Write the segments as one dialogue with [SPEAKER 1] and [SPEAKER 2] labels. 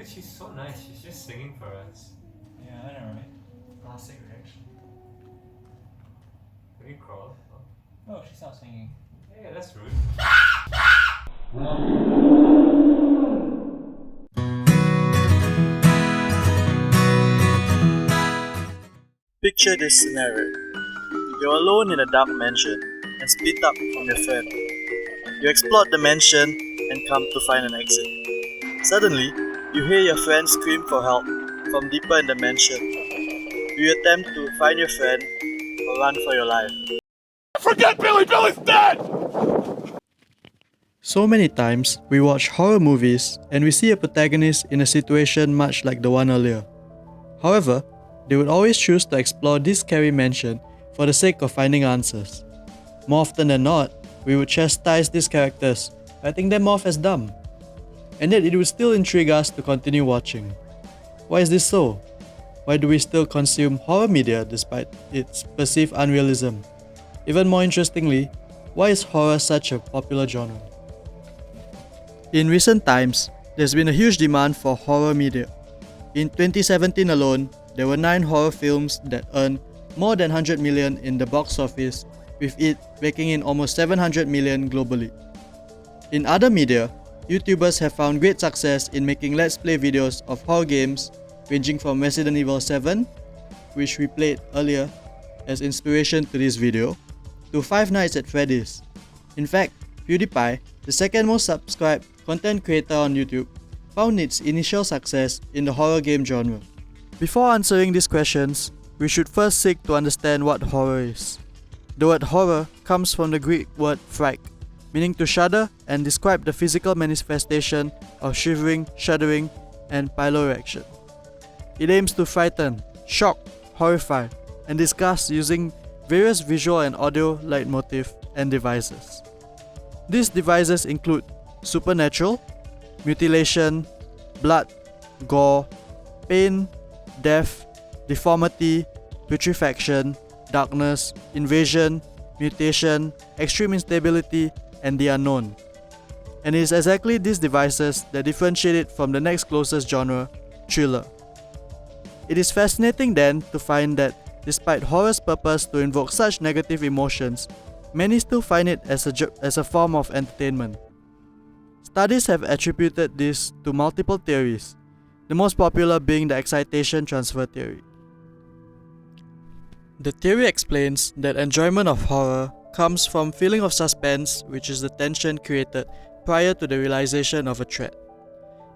[SPEAKER 1] Dude, she's so nice. She's just singing for us.
[SPEAKER 2] Yeah, I know, right? Classic reaction.
[SPEAKER 1] Can we crawl? Oh.
[SPEAKER 2] Oh, she's not singing.
[SPEAKER 1] Yeah, that's rude.
[SPEAKER 3] Picture this scenario. You're alone in a dark mansion and split up from your friend. You explore the mansion and come to find an exit. Suddenly, you hear your friend scream for help from deeper in the mansion. Do you attempt to find your friend or run for your life?
[SPEAKER 4] Forget Billy! Billy's dead!
[SPEAKER 3] So many times, we watch horror movies and we see a protagonist in a situation much like the one earlier. However, they would always choose to explore this scary mansion for the sake of finding answers. More often than not, we would chastise these characters, writing them off as dumb. And yet it would still intrigue us to continue watching. Why is this so? Why do we still consume horror media despite its perceived unrealism? Even more interestingly, why is horror such a popular genre? In recent times, there's been a huge demand for horror media. In 2017 alone, there were 9 horror films that earned more than 100 million in the box office, with it raking in almost 700 million globally. In other media, YouTubers have found great success in making let's play videos of horror games ranging from Resident Evil 7, which we played earlier as inspiration to this video, to Five Nights at Freddy's. In fact, PewDiePie, the second most subscribed content creator on YouTube, found its initial success in the horror game genre. Before answering these questions, we should first seek to understand what horror is. The word horror comes from the Greek word fright, meaning to shudder and describe the physical manifestation of shivering, shuddering, and piloerection. It aims to frighten, shock, horrify, and disgust using various visual and audio leitmotif and devices. These devices include supernatural, mutilation, blood, gore, pain, death, deformity, putrefaction, darkness, invasion, mutation, extreme instability, and the unknown. And it is exactly these devices that differentiate it from the next closest genre, thriller. It is fascinating then to find that despite horror's purpose to invoke such negative emotions, many still find it as a form of entertainment. Studies have attributed this to multiple theories, the most popular being the excitation transfer theory. The theory explains that enjoyment of horror comes from feeling of suspense, which is the tension created prior to the realization of a threat.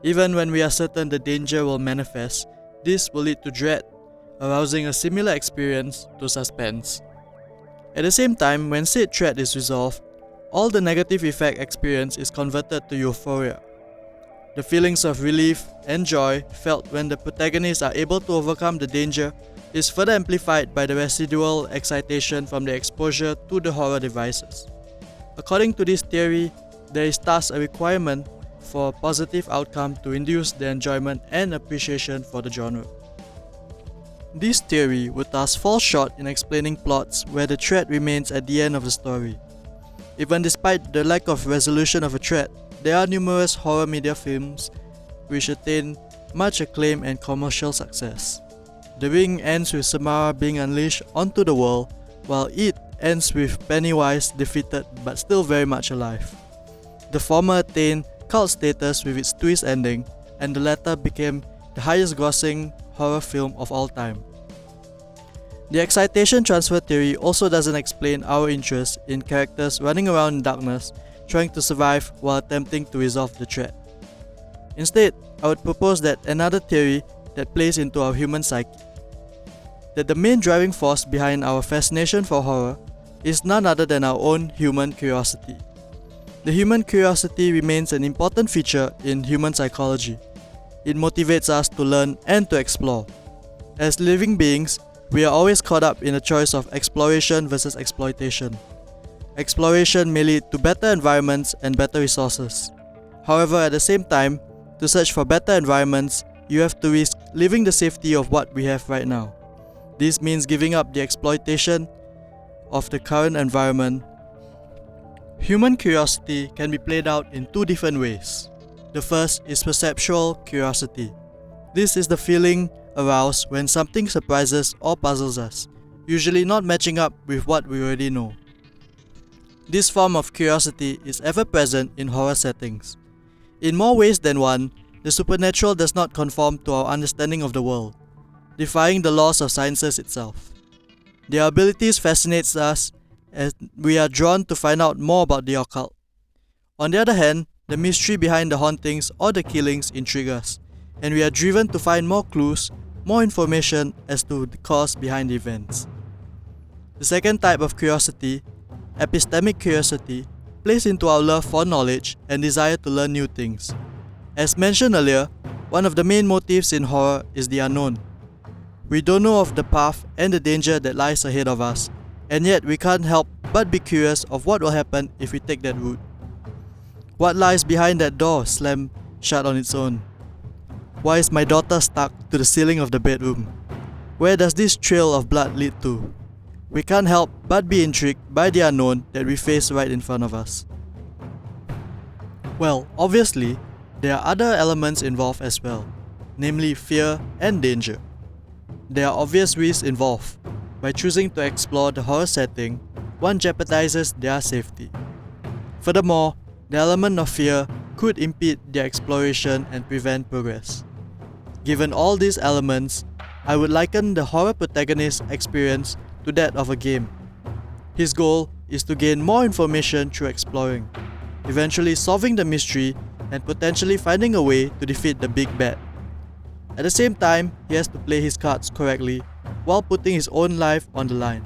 [SPEAKER 3] Even when we are certain the danger will manifest, this will lead to dread, arousing a similar experience to suspense. At the same time, when said threat is resolved, all the negative effect experienced is converted to euphoria. The feelings of relief and joy felt when the protagonists are able to overcome the danger is further amplified by the residual excitation from the exposure to the horror devices. According to this theory, there is thus a requirement for a positive outcome to induce the enjoyment and appreciation for the genre. This theory would thus fall short in explaining plots where the threat remains at the end of the story. Even despite the lack of resolution of a threat, there are numerous horror media films which attain much acclaim and commercial success. The Ring ends with Samara being unleashed onto the world, while It ends with Pennywise defeated but still very much alive. The former attained cult status with its twist ending, and the latter became the highest grossing horror film of all time. The excitation transfer theory also doesn't explain our interest in characters running around in darkness, trying to survive while attempting to resolve the threat. Instead, I would propose that another theory that plays into our human psyche, that the main driving force behind our fascination for horror is none other than our own human curiosity. The human curiosity remains an important feature in human psychology. It motivates us to learn and to explore. As living beings, we are always caught up in a choice of exploration versus exploitation. Exploration may lead to better environments and better resources. However, at the same time, to search for better environments, you have to risk leaving the safety of what we have right now. This means giving up the exploitation of the current environment. Human curiosity can be played out in two different ways. The first is perceptual curiosity. This is the feeling aroused when something surprises or puzzles us, usually not matching up with what we already know. This form of curiosity is ever present in horror settings. In more ways than one, the supernatural does not conform to our understanding of the world, defying the laws of sciences itself. Their abilities fascinates us as we are drawn to find out more about the occult. On the other hand, the mystery behind the hauntings or the killings intrigue us, and we are driven to find more clues, more information as to the cause behind the events. The second type of curiosity, epistemic curiosity, plays into our love for knowledge and desire to learn new things. As mentioned earlier, one of the main motives in horror is the unknown. We don't know of the path and the danger that lies ahead of us, and yet we can't help but be curious of what will happen if we take that route. What lies behind that door slammed shut on its own? Why is my daughter stuck to the ceiling of the bedroom? Where does this trail of blood lead to? We can't help but be intrigued by the unknown that we face right in front of us. Well, obviously, there are other elements involved as well, namely fear and danger. There are obvious risks involved. By choosing to explore the horror setting, one jeopardizes their safety. Furthermore, the element of fear could impede their exploration and prevent progress. Given all these elements, I would liken the horror protagonist's experience to that of a game. His goal is to gain more information through exploring, eventually solving the mystery and potentially finding a way to defeat the big bad. At the same time, he has to play his cards correctly while putting his own life on the line.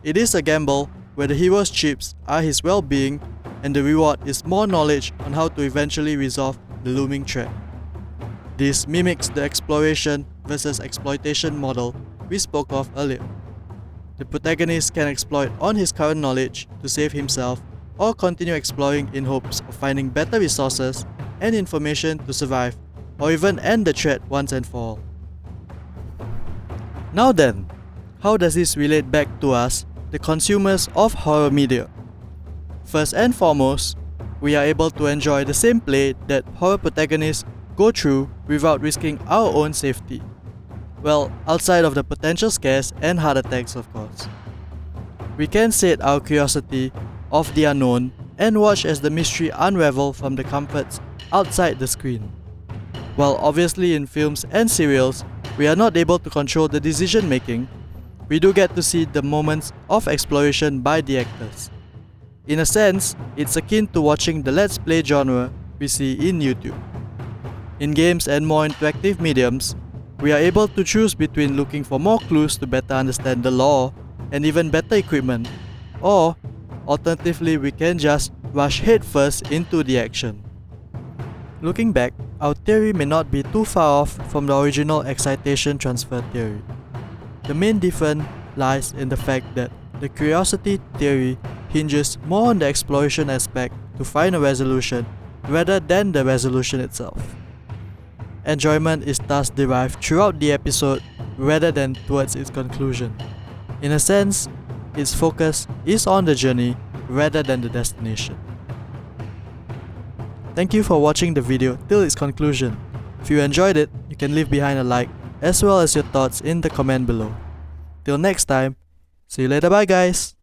[SPEAKER 3] It is a gamble where the hero's chips are his well-being and the reward is more knowledge on how to eventually resolve the looming threat. This mimics the exploration versus exploitation model we spoke of earlier. The protagonist can exploit on his current knowledge to save himself or continue exploring in hopes of finding better resources and information to survive or even end the threat once and for all. Now then, how does this relate back to us, the consumers of horror media? First and foremost, we are able to enjoy the same play that horror protagonists go through without risking our own safety. Well, outside of the potential scares and heart attacks, of course. We can sate our curiosity of the unknown and watch as the mystery unravel from the comforts outside the screen. While obviously in films and serials, we are not able to control the decision making, we do get to see the moments of exploration by the actors. In a sense, it's akin to watching the Let's Play genre we see in YouTube. In games and more interactive mediums, we are able to choose between looking for more clues to better understand the lore and even better equipment, or alternatively we can just rush headfirst into the action. Looking back, our theory may not be too far off from the original excitation transfer theory. The main difference lies in the fact that the curiosity theory hinges more on the exploration aspect to find a resolution rather than the resolution itself. Enjoyment is thus derived throughout the episode rather than towards its conclusion. In a sense, its focus is on the journey rather than the destination. Thank you for watching the video till its conclusion. If you enjoyed it, you can leave behind a like as well as your thoughts in the comment below. Till next time, see you later, bye guys!